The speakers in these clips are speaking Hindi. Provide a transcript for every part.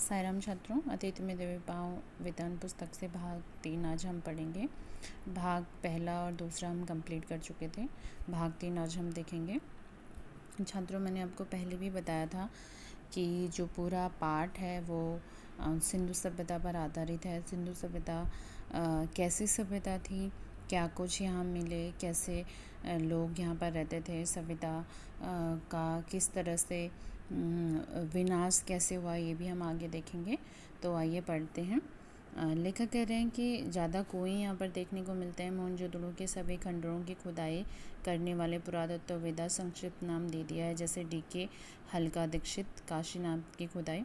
साईराम छात्रों, अतीत में देवी पाँव विधान पुस्तक से भाग 3 आज हम पढ़ेंगे। भाग पहला और दूसरा हम कंप्लीट कर चुके थे। भाग 3 आज हम देखेंगे। छात्रों, मैंने आपको पहले भी बताया था कि जो पूरा पाठ है वो सिंधु सभ्यता पर आधारित है। सिंधु सभ्यता कैसी सभ्यता थी, क्या कुछ यहाँ मिले, कैसे लोग यहाँ पर रहते थे, सभ्यता का किस तरह से विनाश कैसे हुआ, ये भी हम आगे देखेंगे। तो आइए पढ़ते हैं। लेखक कह रहे हैं कि ज़्यादा कुएं यहाँ पर देखने को मिलते हैं। मोहनजोदड़ो के सभी खंडरों की खुदाई करने वाले पुरातत्ववेदा संक्षिप्त नाम दे दिया है, जैसे DK हल्का दीक्षित, काशीनाथ की खुदाई।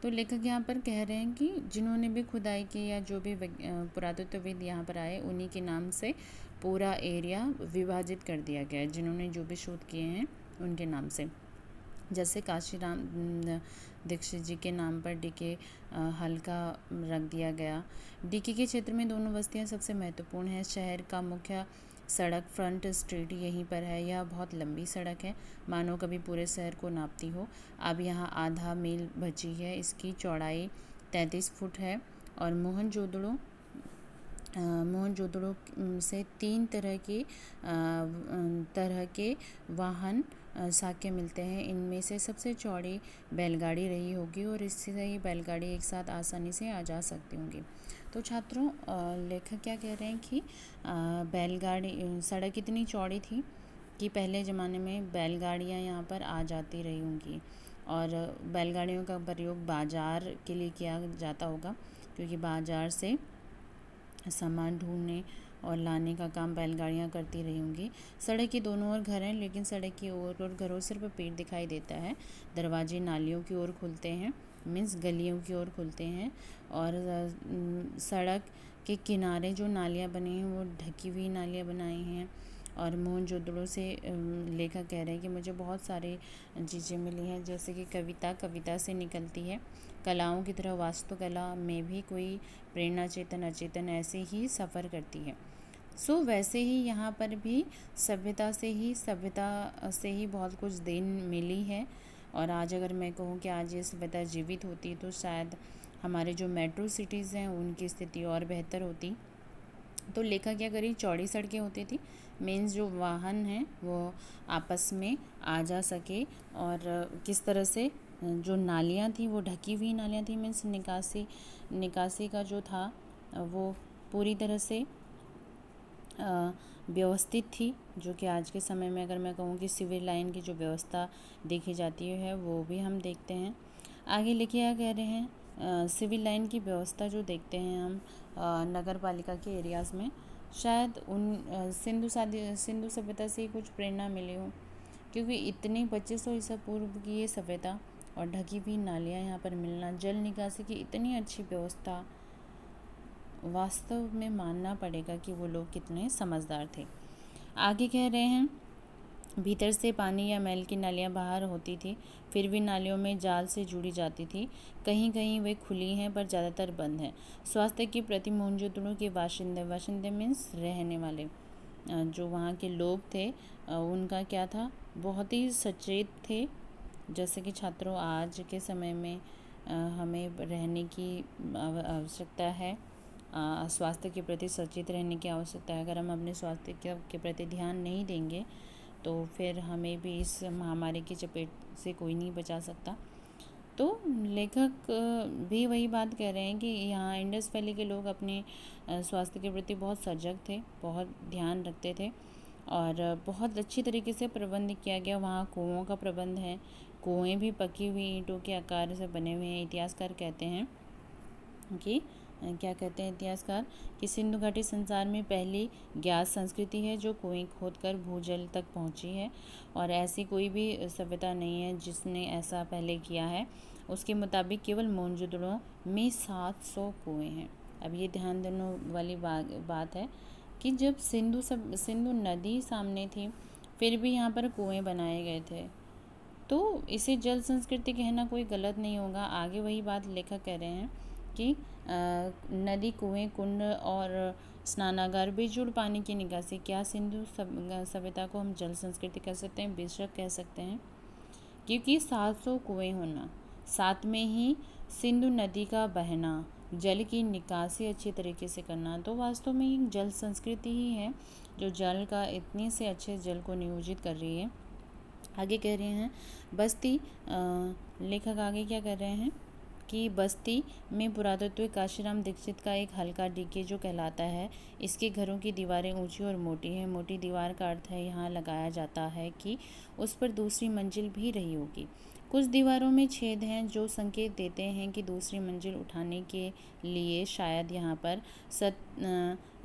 तो लेखक यहाँ पर कह रहे हैं कि जिन्होंने भी खुदाई की या जो भी पुरातत्वविद यहाँ पर आए, उन्हीं के नाम से पूरा एरिया विभाजित कर दिया गया है। जिन्होंने जो भी शोध किए हैं उनके नाम से, जैसे काशीराम दीक्षित जी के नाम पर DK हल्का रख दिया गया। DK के क्षेत्र में दोनों बस्तियां सबसे महत्वपूर्ण हैं। शहर का मुख्य सड़क फ्रंट स्ट्रीट यहीं पर है। यह बहुत लंबी सड़क है, मानो कभी पूरे शहर को नापती हो। अब यहाँ आधा मील बची है। इसकी चौड़ाई 33 फुट है। और मोहनजोदड़ो से 3 तरह के वाहन साक्ष्य मिलते हैं। इनमें से सबसे चौड़ी बैलगाड़ी रही होगी और इससे ये बैलगाड़ी एक साथ आसानी से आ जा सकती होंगी। तो छात्रों, लेखक क्या कह रहे हैं कि बैलगाड़ी सड़क इतनी चौड़ी थी कि पहले ज़माने में बैलगाड़ियाँ यहाँ पर आ जाती रही होंगी। और बैलगाड़ियों का प्रयोग बाज़ार के लिए किया जाता होगा, क्योंकि बाज़ार से सामान ढूंढने और लाने का काम बैलगाड़ियाँ करती रही होंगी। सड़क के दोनों ओर घर हैं, लेकिन सड़क की ओर और घरों सिर्फ पेड़ दिखाई देता है। दरवाजे नालियों की ओर खुलते हैं, मीन्स गलियों की ओर खुलते हैं। और सड़क के किनारे जो नालियाँ बनी हैं वो ढकी हुई नालियाँ बनाई हैं। और मोहनजोदड़ो से लेखक कह रहे हैं कि मुझे बहुत सारी चीज़ें मिली हैं, जैसे कि कविता से निकलती है। कलाओं की तरह वास्तुकला में भी कोई प्रेरणा चेतन अचेतन ऐसे ही सफ़र करती है। सो वैसे ही यहाँ पर भी सभ्यता से ही बहुत कुछ देन मिली है। और आज अगर मैं कहूँ कि आज ये सभ्यता जीवित होती तो शायद हमारे जो मेट्रो सिटीज़ हैं उनकी स्थिति और बेहतर होती। तो लेखक क्या करी, चौड़ी सड़कें होती थी, मीन्स जो वाहन हैं वो आपस में आ जा सके। और किस तरह से जो नालियाँ थी वो ढकी हुई नालियाँ थी, मीन्स निकासी का जो था वो पूरी तरह से व्यवस्थित थी, जो कि आज के समय में अगर मैं कहूँ कि सिविल लाइन की जो व्यवस्था देखी जाती है वो भी हम देखते हैं। आगे लिखिए क्या कह रहे हैं, सिविल लाइन की व्यवस्था जो देखते हैं हम नगर पालिका के एरियाज़ में, शायद उन सिंधु सभ्यता से कुछ प्रेरणा मिली हो, क्योंकि इतनी 2500 ईसा पूर्व की ये सभ्यता और ढकी हुई नालियाँ यहाँ पर मिलना, जल निकासी की इतनी अच्छी व्यवस्था, वास्तव में मानना पड़ेगा कि वो लोग कितने समझदार थे। आगे कह रहे हैं, भीतर से पानी या मैल की नालियाँ बाहर होती थी, फिर भी नालियों में जाल से जुड़ी जाती थी। कहीं कहीं वे खुली हैं पर ज़्यादातर बंद हैं। स्वास्थ्य के प्रति मोहनजोदड़ो के वाशिंदे मीन्स रहने वाले जो वहाँ के लोग थे, उनका क्या था, बहुत ही सचेत थे। जैसे कि छात्रों, आज के समय में हमें रहने की आवश्यकता है, स्वास्थ्य के प्रति सचेत रहने की आवश्यकता है। अगर हम अपने स्वास्थ्य के प्रति ध्यान नहीं देंगे तो फिर हमें भी इस महामारी की चपेट से कोई नहीं बचा सकता। तो लेखक भी वही बात कह रहे हैं कि यहाँ इंडस वैली के लोग अपने स्वास्थ्य के प्रति बहुत सजग थे, बहुत ध्यान रखते थे और बहुत अच्छी तरीके से प्रबंध किया गया। वहाँ कुओं का प्रबंध है, कुएँ भी पकी हुई ईंटों के आकार से बने हुए हैं। इतिहासकार कहते हैं कि क्या कहते हैं इतिहासकार कि सिंधु घाटी संसार में पहली ज्ञात संस्कृति है जो कुएं खोदकर भूजल तक पहुंची है, और ऐसी कोई भी सभ्यता नहीं है जिसने ऐसा पहले किया है। उसके मुताबिक केवल मोहनजोदड़ो में 700 कुएं हैं। अब ये ध्यान देने वाली बात है कि जब सिंधु नदी सामने थी, फिर भी यहाँ पर कुएँ बनाए गए थे, तो इसे जल संस्कृति कहना कोई गलत नहीं होगा। आगे वही बात लेखक कह रहे हैं कि नदी, कुएं, कुंड और स्नानागार, बेजुड़ पानी की निकासी, क्या सिंधु सभ्यता को हम जल संस्कृति कह सकते हैं? बेशक कह सकते हैं, क्योंकि 700 कुएं होना, साथ में ही सिंधु नदी का बहना, जल की निकासी अच्छी तरीके से करना। तो वास्तव में एक जल संस्कृति ही है जो जल का इतने से अच्छे जल को नियोजित कर रही है। आगे कह रहे हैं बस्ती, लेखक आगे क्या कर रहे हैं कि बस्ती में पुरातत्व काशीराम दीक्षित का एक हल्का डीके जो कहलाता है। इसके घरों की दीवारें ऊंची और मोटी हैं। मोटी दीवार का अर्थ है यहाँ लगाया जाता है कि उस पर दूसरी मंजिल भी रही होगी। कुछ दीवारों में छेद हैं जो संकेत देते हैं कि दूसरी मंजिल उठाने के लिए शायद यहाँ पर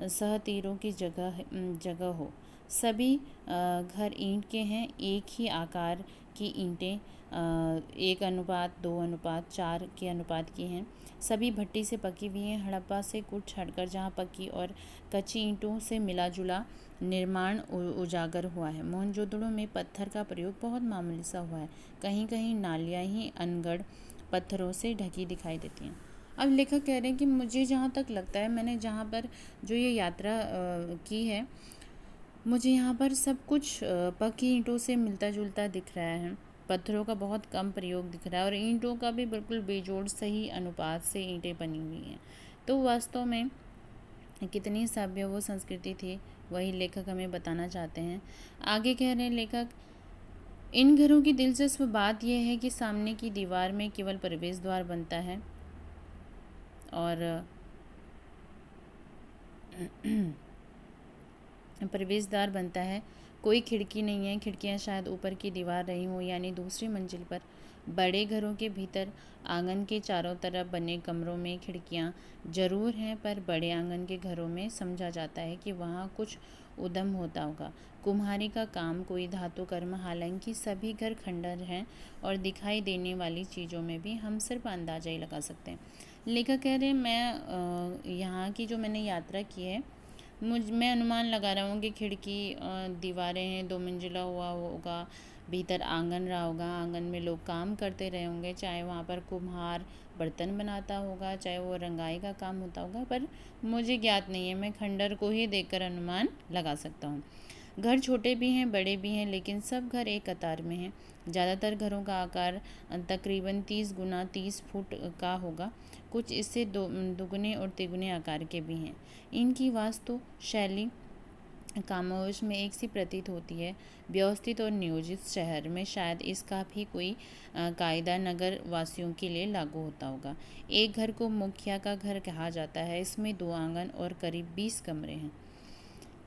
सहतीरों की जगह हो। सभी घर ईंट के हैं, एक ही आकार की ईंटें 1:2:4 के अनुपात की हैं। सभी भट्टी से पकी हुई हैं। हड़प्पा से कुछ हटकर जहाँ पक्की और कच्ची ईंटों से मिला जुला निर्माण उजागर हुआ है। मोहनजोदड़ो में पत्थर का प्रयोग बहुत मामूली सा हुआ है। कहीं कहीं नालियाँ ही अनगढ़ पत्थरों से ढकी दिखाई देती हैं। अब लेखक कह रहे हैं कि मुझे जहाँ तक लगता है, मैंने जहाँ पर जो ये यात्रा की है, मुझे यहाँ पर सब कुछ पक्की ईंटों से मिलता जुलता दिख रहा है। पत्थरों का बहुत कम प्रयोग दिख रहा है और ईंटों का भी बिल्कुल बेजोड़ सही अनुपात से ईंटें बनी हुई हैं। तो वास्तव में कितनी सभ्य वो संस्कृति थी, वही लेखक हमें बताना चाहते हैं। आगे कह रहे हैं लेखक, इन घरों की दिलचस्प बात यह है कि सामने की दीवार में केवल प्रवेश द्वार बनता है और प्रवेशद्वार बनता है, कोई खिड़की नहीं है। खिड़कियां शायद ऊपर की दीवार रही हों, यानी दूसरी मंजिल पर। बड़े घरों के भीतर आंगन के चारों तरफ बने कमरों में खिड़कियां जरूर हैं, पर बड़े आंगन के घरों में समझा जाता है कि वहाँ कुछ उद्यम होता होगा, कुम्हारी का काम, कोई धातु कर्म। हालांकि सभी घर खंडर हैं और दिखाई देने वाली चीज़ों में भी हम सिर्फ अंदाजा ही लगा सकते हैं। लेखक कह रहे हैं, मैं यहाँ की जो मैंने यात्रा की है, मैं अनुमान लगा रहा हूँ कि खिड़की दीवारें हैं, 2 मंजिला हुआ होगा, भीतर आंगन रहा होगा, आंगन में लोग काम करते रहे होंगे, चाहे वहाँ पर कुम्हार बर्तन बनाता होगा, चाहे वो रंगाई का काम होता होगा, पर मुझे ज्ञात नहीं है। मैं खंडर को ही देखकर अनुमान लगा सकता हूँ। घर छोटे भी हैं, बड़े भी हैं, लेकिन सब घर एक कतार में हैं। ज़्यादातर घरों का आकार तकरीबन 30 गुना 30 फुट का होगा। कुछ इससे दुगने और तिगुने आकार के भी हैं। इनकी वास्तु शैली कामोश में एक सी प्रतीत होती है। व्यवस्थित और नियोजित शहर में शायद इसका भी कोई कायदा नगर वासियों के लिए लागू होता होगा। एक घर को मुखिया का घर कहा जाता है। इसमें 2 आंगन और करीब 20 कमरे हैं।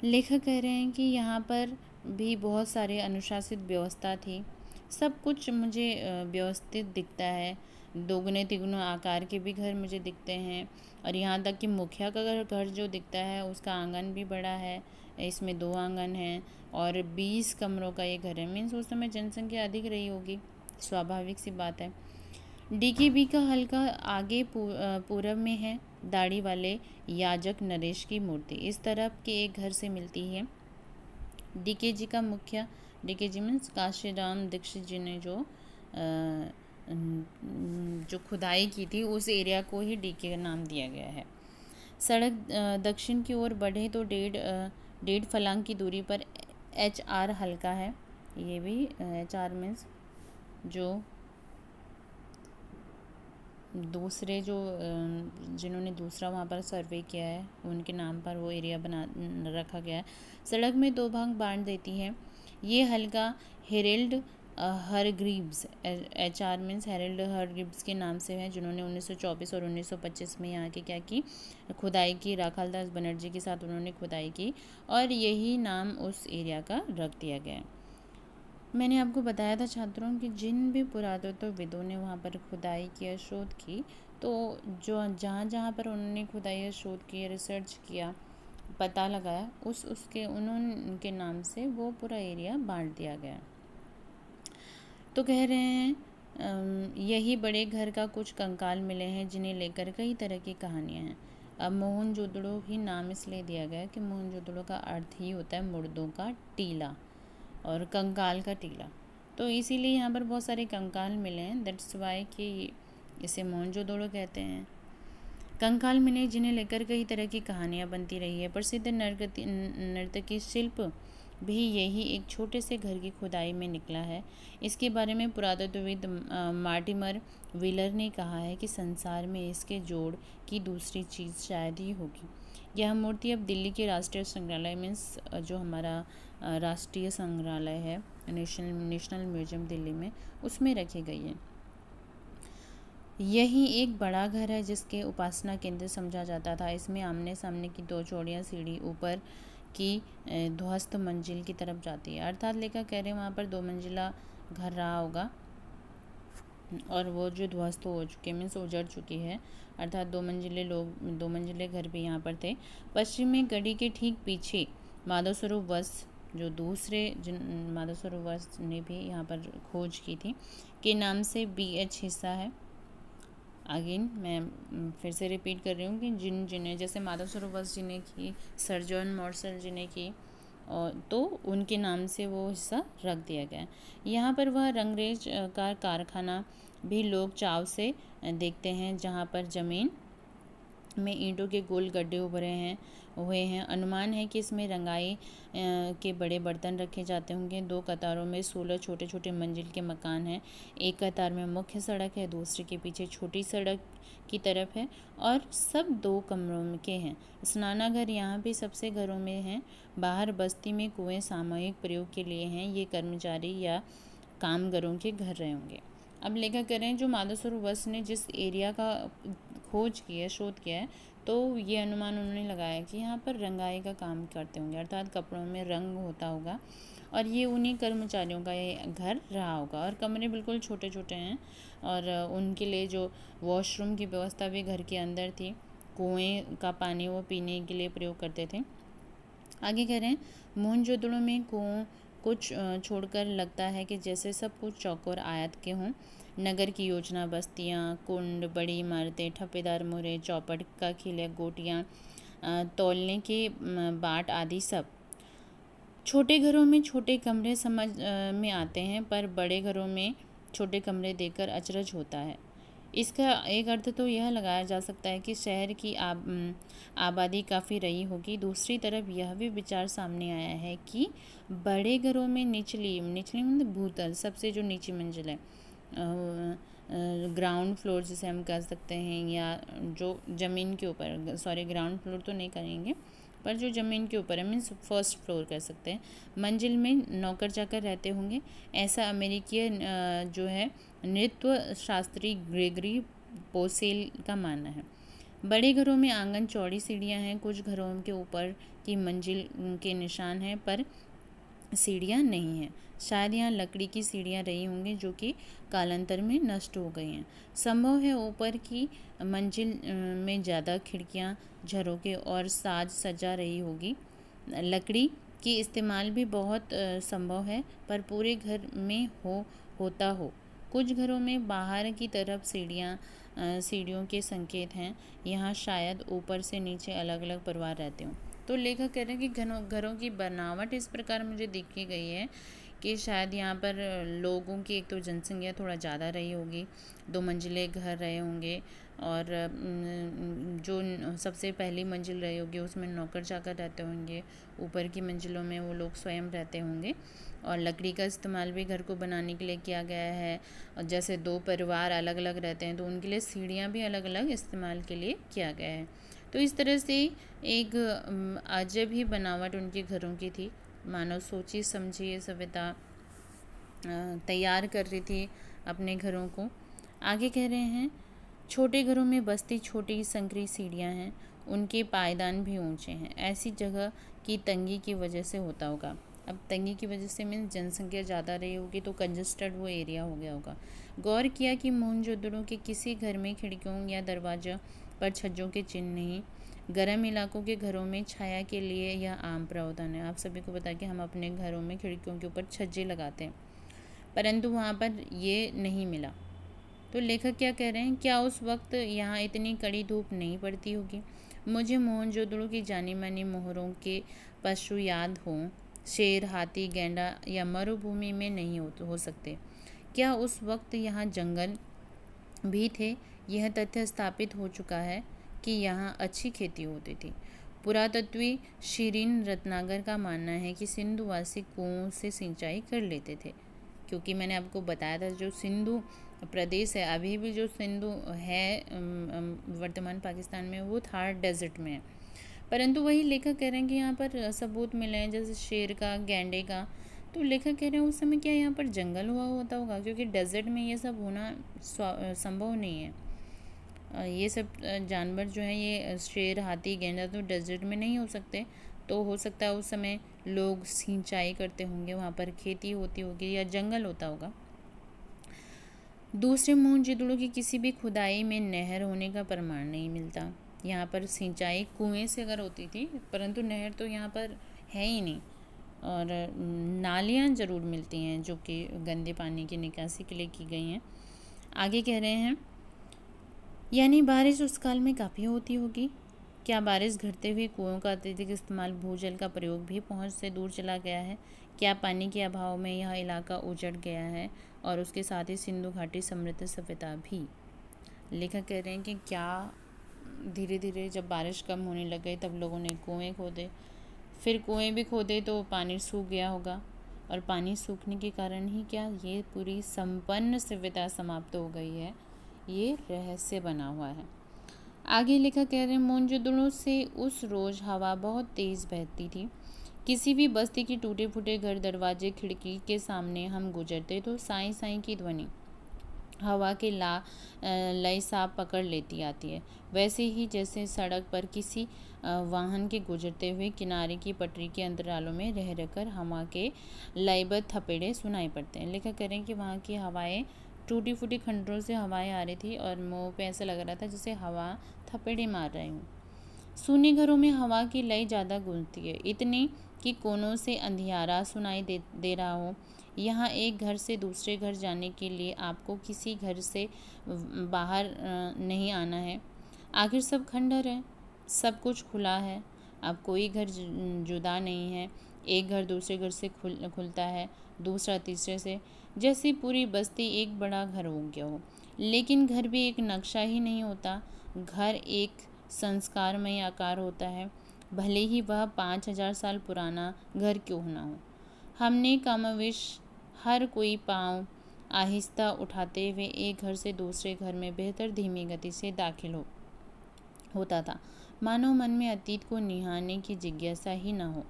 लेखक कह रहे हैं कि यहाँ पर भी बहुत सारे अनुशासित व्यवस्था थी। सब कुछ मुझे व्यवस्थित दिखता है। दोगुने तिगुने आकार के भी घर मुझे दिखते हैं और यहाँ तक कि मुखिया का घर जो दिखता है उसका आंगन भी बड़ा है। इसमें 2 आंगन हैं और 20 कमरों का ये घर है। मीन्स उस समय जनसंख्या अधिक रही होगी, स्वाभाविक सी बात है। डीकेबी का हल्का आगे पूरब में है दाढ़ी वाले याजक नरेश की मूर्ति। इस तरफ के एक घर से मिलती है। डीके जी का मुखिया, डीके जी मीन्स काशीराम दीक्षित जी ने जो खुदाई की थी उस एरिया को ही डीके का नाम दिया गया है। सड़क दक्षिण की ओर बढ़े तो 1.5 फलांग की दूरी पर HR हल्का है। ये भी HR मीन्स जो दूसरे जिन्होंने दूसरा वहाँ पर सर्वे किया है उनके नाम पर वो एरिया बना रखा गया है। सड़क में 2 भाग बांट देती है। ये हल्का हेरेल्ड हरग्रीव्स, HR मीन्स हेरेल्ड हरग्रीव्स के नाम से है, जिन्होंने 1924 और 1925 में यहाँ की क्या की खुदाई की। राखालदास बनर्जी के साथ उन्होंने खुदाई की और यही नाम उस एरिया का रख दिया गया है। मैंने आपको बताया था छात्रों कि जिन भी पुरातत्वविदों ने वहाँ पर खुदाई किया, शोध की, तो जो जहाँ पर उन्होंने खुदाई शोध किया, रिसर्च किया, पता लगाया, उसके उनके नाम से वो पूरा एरिया बांट दिया गया। तो कह रहे हैं यही बड़े घर का कुछ कंकाल मिले हैं जिन्हें लेकर कई तरह की कहानियाँ हैं। अब मोहनजोदड़ो ही नाम इसलिए दिया गया कि मोहनजोदड़ो का अर्थ ही होता है मुर्दों का टीला और कंकाल का टीला। तो इसीलिए यहाँ पर बहुत सारे कंकाल मिले हैं, दैट्स वाई कि इसे मोहनजोदड़ो कहते हैं। कंकाल मिले जिन्हें लेकर कई तरह की कहानियाँ बनती रही है। प्रसिद्ध नर्तकी शिल्प भी यही एक छोटे से घर की खुदाई में निकला है। इसके बारे में पुरातत्वविद मार्टिमर व्हीलर ने कहा है कि संसार में इसके जोड़ की दूसरी चीज़ शायद ही होगी। यह मूर्ति अब दिल्ली के राष्ट्रीय संग्रहालय में, जो हमारा राष्ट्रीय संग्रहालय है, नेशनल म्यूजियम दिल्ली में, उसमें रखी गई है। यही एक बड़ा घर है जिसके उपासना केंद्र समझा जाता था। इसमें आमने सामने की 2 चौड़ियाँ सीढ़ी ऊपर की ध्वस्त मंजिल की तरफ जाती है। अर्थात लेखक कह रहे हैं वहाँ पर 2 मंजिला घर रहा होगा और वो जो ध्वस्त हो चुके, मीन्स उजड़ चुकी है, अर्थात 2 मंजिले घर भी यहाँ पर थे। पश्चिम में गढ़ी के ठीक पीछे माधव स्वरूप वत्स, जो दूसरे माधव स्वरूप वत्स ने भी यहाँ पर खोज की थी, के नाम से BH हिस्सा है। अगेन मैं फिर से रिपीट कर रही हूँ कि जिन्हें जैसे माधव स्वरूप वत्स जी ने की, सर जॉन मॉर्सल जी ने की, और तो उनके नाम से वो हिस्सा रख दिया गया है। यहाँ पर वह रंगरेज का कारखाना भी लोग चाव से देखते हैं, जहाँ पर ज़मीन में ईंटों के गोल गड्ढे उभरे हुए हैं। अनुमान है कि इसमें रंगाई के बड़े बर्तन रखे जाते होंगे। 2 कतारों में 16 छोटे छोटे मंजिल के मकान हैं। एक कतार में मुख्य सड़क है, दूसरे के पीछे छोटी सड़क की तरफ है, और सब 2 कमरों के हैं। स्नानाघर यहाँ भी सबसे घरों में हैं। बाहर बस्ती में कुएं सामूहिक प्रयोग के लिए हैं। ये कर्मचारी या कामगारों के घर रहे होंगे। अब लेखक कह रहे हैं जो माधव स्वरूप वत्स ने जिस एरिया का खोज किया है, शोध किया है, तो ये अनुमान उन्होंने लगाया कि यहाँ पर रंगाई का काम करते होंगे, अर्थात कपड़ों में रंग होता होगा, और ये उन्हीं कर्मचारियों का ये घर रहा होगा। और कमरे बिल्कुल छोटे छोटे हैं, और उनके लिए जो वॉशरूम की व्यवस्था भी घर के अंदर थी। कुएं का पानी वो पीने के लिए प्रयोग करते थे। आगे कह रहे हैं मोहनजोदड़ो में कुओं कुछ छोड़कर लगता है कि जैसे सब कुछ चौकोर आयत के हों। नगर की योजना, बस्तियाँ, कुंड, बड़ी इमारतें, ठप्पेदार मोहरे, चौपट का खिलक, गोटियाँ, तौलने के बाट आदि सब। छोटे घरों में छोटे कमरे समझ में आते हैं, पर बड़े घरों में छोटे कमरे देखकर अचरज होता है। इसका एक अर्थ तो यह लगाया जा सकता है कि शहर की आबादी काफ़ी रही होगी। दूसरी तरफ यह भी विचार सामने आया है कि बड़े घरों में निचली मतलब भूतल, सबसे जो नीची मंजिल है, ग्राउंड फ्लोर जिसे हम कह सकते हैं, या जो ज़मीन के ऊपर, सॉरी ग्राउंड फ्लोर तो नहीं करेंगे, पर जो ज़मीन के ऊपर है, मीन्स फर्स्ट फ्लोर कह सकते हैं, मंजिल में नौकर चाकर रहते होंगे। ऐसा अमेरिकी जो है नृत्य शास्त्री ग्रेगरी पोसेल का मानना है। बड़े घरों में आंगन चौड़ी सीढ़ियाँ हैं। कुछ घरों के ऊपर की मंजिल के निशान हैं, पर सीढ़ियाँ नहीं हैं। शायद यहाँ लकड़ी की सीढ़ियाँ रही होंगी जो कि कालांतर में नष्ट हो गई हैं। संभव है ऊपर की मंजिल में ज़्यादा खिड़कियाँ, झरोके और साज सजा रही होगी। लकड़ी की इस्तेमाल भी बहुत संभव है, पर पूरे घर में होता हो। कुछ घरों में बाहर की तरफ सीढ़ियों के संकेत हैं। यहाँ शायद ऊपर से नीचे अलग अलग परिवार रहते हों। तो लेखक कह रहे हैं कि घरों की बनावट इस प्रकार मुझे देखी गई है कि शायद यहाँ पर लोगों की एक तो जनसंख्या थोड़ा ज़्यादा रही होगी, 2 मंजिले घर रहे होंगे, और जो सबसे पहली मंजिल रही होगी उसमें नौकर चाकर रहते होंगे। ऊपर की मंजिलों में वो लोग स्वयं रहते होंगे, और लकड़ी का इस्तेमाल भी घर को बनाने के लिए किया गया है। और जैसे 2 परिवार अलग अलग रहते हैं तो उनके लिए सीढ़ियाँ भी अलग अलग इस्तेमाल के लिए किया गया है। तो इस तरह से एक अजब ही बनावट उनके घरों की थी। मानव सोची समझी ये सभ्यता तैयार कर रही थी अपने घरों को। आगे कह रहे हैं छोटे घरों में बस्ती छोटी संकरी सीढ़ियाँ हैं, उनके पायदान भी ऊंचे हैं। ऐसी जगह की तंगी की वजह से होता होगा। अब तंगी की वजह से मीन्स जनसंख्या ज़्यादा रही होगी तो कंजस्टेड वो एरिया हो गया होगा। गौर किया कि मोहनजोदड़ो के किसी घर में खिड़कियों या दरवाजा पर छज्जों के चिन्ह नहीं। गर्म इलाकों के घरों में छाया के लिए यह आम प्रावधान है। आप सभी को पता है कि हम अपने घरों में खिड़कियों के ऊपर छज्जे लगाते हैं, परंतु वहाँ पर ये नहीं मिला। तो लेखक क्या कह रहे हैं, क्या उस वक्त यहाँ इतनी कड़ी धूप नहीं पड़ती होगी। मुझे मोहनजोदड़ो की जानी मानी मोहरों के पशु याद हों। शेर, हाथी, गैंडा या मरुभूमि में नहीं हो सकते। क्या उस वक्त यहाँ जंगल भी थे। यह तथ्य स्थापित हो चुका है कि यहाँ अच्छी खेती होती थी। पुरातत्वी शिरीन रत्नागर का मानना है कि सिंधुवासी कुओं से सिंचाई कर लेते थे, क्योंकि मैंने आपको बताया था जो सिंधु प्रदेश है, अभी भी जो सिंधु है वर्तमान पाकिस्तान में, वो थार डेजर्ट में है। परंतु वही लेखक कह रहे हैं कि यहाँ पर सबूत मिले हैं, जैसे शेर का, गैंडे का। तो लेखक कह रहे हैं उस समय क्या यहाँ पर जंगल हुआ होता होगा, क्योंकि डेजर्ट में ये सब होना संभव नहीं है। ये सब जानवर जो हैं, ये शेर, हाथी, गेंडा तो डेजर्ट में नहीं हो सकते। तो हो सकता है उस समय लोग सिंचाई करते होंगे, वहाँ पर खेती होती होगी या जंगल होता होगा। दूसरे मोहनजोदड़ो की किसी भी खुदाई में नहर होने का प्रमाण नहीं मिलता। यहाँ पर सिंचाई कुएं से अगर होती थी, परंतु नहर तो यहाँ पर है ही नहीं। और नालियाँ ज़रूर मिलती हैं जो कि गंदे पानी की निकासी के लिए की गई हैं। आगे कह रहे हैं, यानी बारिश उस काल में काफ़ी होती होगी। क्या बारिश घटते हुए कुओं का अत्यधिक इस्तेमाल भूजल का प्रयोग भी पहुंच से दूर चला गया है? क्या पानी के अभाव में यह इलाका उजड़ गया है और उसके साथ ही सिंधु घाटी समृद्ध सभ्यता भी? लेखक कह रहे हैं कि क्या धीरे धीरे जब बारिश कम होने लग गई तब लोगों ने कुएं खोदे, फिर कुएं भी खोदे तो पानी सूख गया होगा, और पानी सूखने के कारण ही क्या ये पूरी संपन्न सभ्यता समाप्त हो गई है? ये रहस्य बना हुआ है। आगे लेखक कह रहे हैं, मोहनजोदड़ो से उस रोज़ हवा बहुत तेज़ बहती थी। किसी भी बस्ती की टूटे फूटे घर, दरवाजे, खिड़की के सामने हम गुजरते तो साई साई की ध्वनि हवा के लय साफ पकड़ लेती आती है। वैसे ही जैसे सड़क पर किसी वाहन के गुजरते हुए किनारे की पटरी के अंतरालों में रह रहकर हवा के लयबद्ध थपेड़े सुनाई पड़ते हैं। लेखक करें कि वहाँ की हवाएं टूटी फूटी खंडरों से हवाएं आ रही थी और मुँह पे ऐसा लग रहा था जैसे हवा थपेड़े मार रही हूँ। सूने घरों में हवा की लय ज़्यादा गूंजती है, इतनी कि कोनों से अंधियारा सुनाई दे रहा हो। यहाँ एक घर से दूसरे घर जाने के लिए आपको किसी घर से बाहर नहीं आना है। आखिर सब खंडहर है, सब कुछ खुला है, अब कोई घर जुदा नहीं है। एक घर दूसरे घर से खुलता है, दूसरा तीसरे से, जैसे पूरी बस्ती एक बड़ा घर हो गया हो। लेकिन घर भी एक नक्शा ही नहीं होता, घर एक संस्कारमय आकार होता है, भले ही वह 5000 साल पुराना घर क्यों ना हो। हमने कमोवेश हर कोई पाँव आहिस्ता उठाते हुए एक घर से दूसरे घर में बेहतर धीमी गति से दाखिल होता था, मानो मन में अतीत को निहारने की जिज्ञासा ही न हो।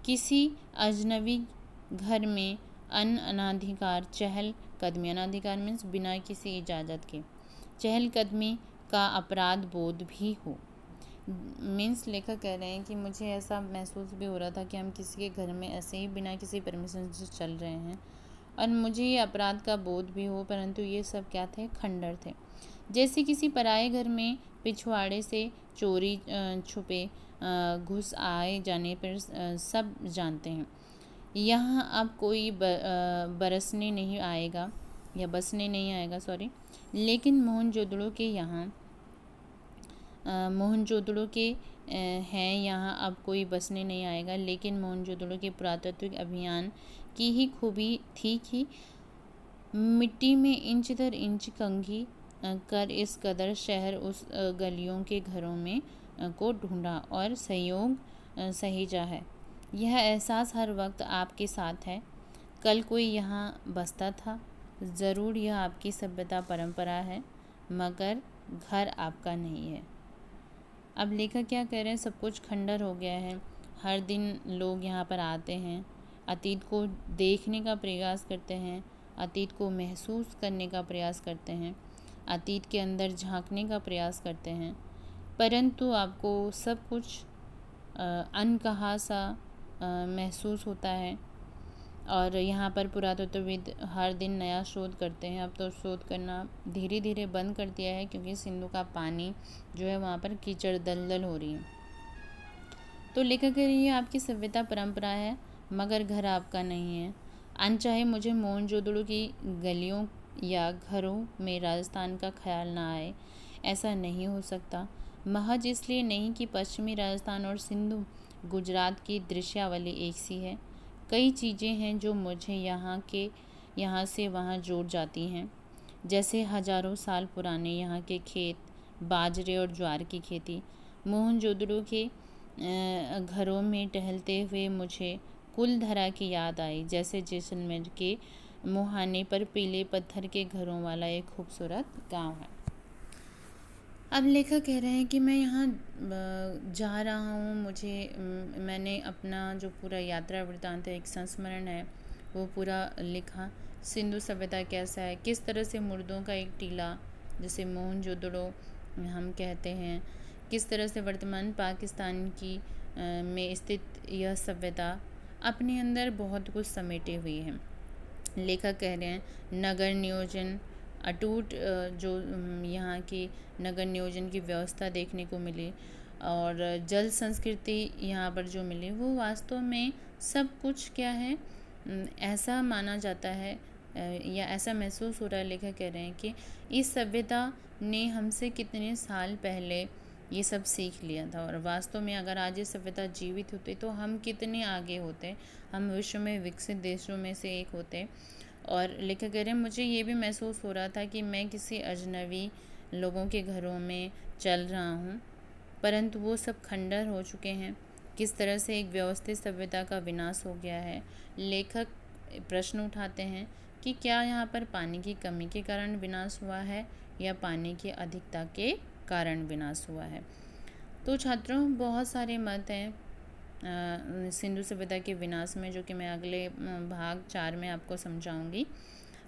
किसी अजनबी घर में अनाधिकार चहल कदमी, अनाधिकार मीन्स बिना किसी इजाज़त के चहल कदमी का अपराध बोध भी हो। मीन्स लेखक कह रहे हैं कि मुझे ऐसा महसूस भी हो रहा था कि हम किसी के घर में ऐसे ही बिना किसी परमिशन से चल रहे हैं, और मुझे ये अपराध का बोध भी हो, परंतु ये सब क्या थे? खंडर थे। जैसे किसी पराये घर में पिछवाड़े से चोरी छुपे घुस आए जाने पर सब जानते हैं। यहाँ अब कोई बरसने नहीं आएगा या बसने नहीं आएगा, सॉरी। लेकिन मोहनजोदड़ो के हैं यहाँ अब कोई बसने नहीं आएगा। लेकिन मोहनजोदड़ो के पुरातात्विक अभियान की ही खूबी थी कि मिट्टी में इंच दर इंच कंघी कर इस कदर शहर उस गलियों के घरों में को ढूंढा और सहयोग सहेजा है। यह एहसास हर वक्त आपके साथ है। कल कोई यहाँ बसता था, ज़रूर यह आपकी सभ्यता परंपरा है, मगर घर आपका नहीं है। अब लेखक क्या कह रहे हैं? सब कुछ खंडर हो गया है। हर दिन लोग यहाँ पर आते हैं, अतीत को देखने का प्रयास करते हैं, अतीत को महसूस करने का प्रयास करते हैं, अतीत के अंदर झांकने का प्रयास करते हैं, परंतु आपको सब कुछ अनकहा सा महसूस होता है। और यहाँ पर पुरातत्वविद हर दिन नया शोध करते हैं। अब तो शोध करना धीरे धीरे बंद कर दिया है, क्योंकि सिंधु का पानी जो है वहाँ पर कीचड़ दलदल हो रही है। तो लेखक कह रही है आपकी सभ्यता परंपरा है, मगर घर आपका नहीं है। अनचाहे मुझे मोहनजोदड़ो की गलियों या घरों में राजस्थान का ख्याल ना आए, ऐसा नहीं हो सकता। महज इसलिए नहीं कि पश्चिमी राजस्थान और सिंधु गुजरात की दृश्यावली एक सी है। कई चीज़ें हैं जो मुझे यहाँ से वहाँ जोड़ जाती हैं, जैसे हजारों साल पुराने यहाँ के खेत, बाजरे और ज्वार की खेती, मोहनजोदड़ो के घरों में टहलते हुए मुझे कुलधरा की याद आई, जैसे जैसलमेर के मुहाने पर पीले पत्थर के घरों वाला एक खूबसूरत गांव है। अब लेखक कह रहे हैं कि मैं यहाँ जा रहा हूँ, मैंने अपना जो पूरा यात्रा वृत्तांत है, एक संस्मरण है, वो पूरा लिखा। सिंधु सभ्यता कैसा है, किस तरह से मुर्दों का एक टीला, जैसे मोहनजोदड़ो हम कहते हैं, किस तरह से वर्तमान पाकिस्तान की में स्थित यह सभ्यता अपने अंदर बहुत कुछ समेटे हुई है। लेखक कह रहे हैं नगर नियोजन अटूट, जो यहाँ की नगर नियोजन की व्यवस्था देखने को मिली और जल संस्कृति यहाँ पर जो मिली, वो वास्तव में सब कुछ क्या है, ऐसा माना जाता है या ऐसा महसूस हो रहा है। लेखक कह रहे हैं कि इस सभ्यता ने हमसे कितने साल पहले ये सब सीख लिया था, और वास्तव में अगर आज ये सभ्यता जीवित होती तो हम कितने आगे होते, हम विश्व में विकसित देशों में से एक होते। और लेखक कह रहे हैं मुझे ये भी महसूस हो रहा था कि मैं किसी अजनबी लोगों के घरों में चल रहा हूँ, परंतु वो सब खंडर हो चुके हैं। किस तरह से एक व्यवस्थित सभ्यता का विनाश हो गया है। लेखक प्रश्न उठाते हैं कि क्या यहाँ पर पानी की कमी के कारण विनाश हुआ है या पानी की अधिकता के कारण विनाश हुआ है। तो छात्रों, बहुत सारे मत हैं सिंधु सभ्यता के विनाश में, जो कि मैं अगले भाग 4 में आपको समझाऊंगी।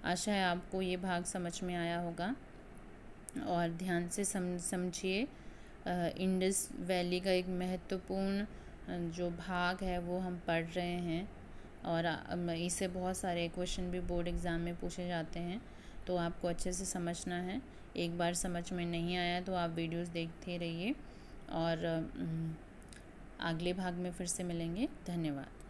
आशा है आपको ये भाग समझ में आया होगा और ध्यान से समझिए। इंडस वैली का एक महत्वपूर्ण जो भाग है वो हम पढ़ रहे हैं, और इससे बहुत सारे क्वेश्चन भी बोर्ड एग्ज़ाम में पूछे जाते हैं, तो आपको अच्छे से समझना है। एक बार समझ में नहीं आया तो आप वीडियोस देखते रहिए, और अगले भाग में फिर से मिलेंगे। धन्यवाद।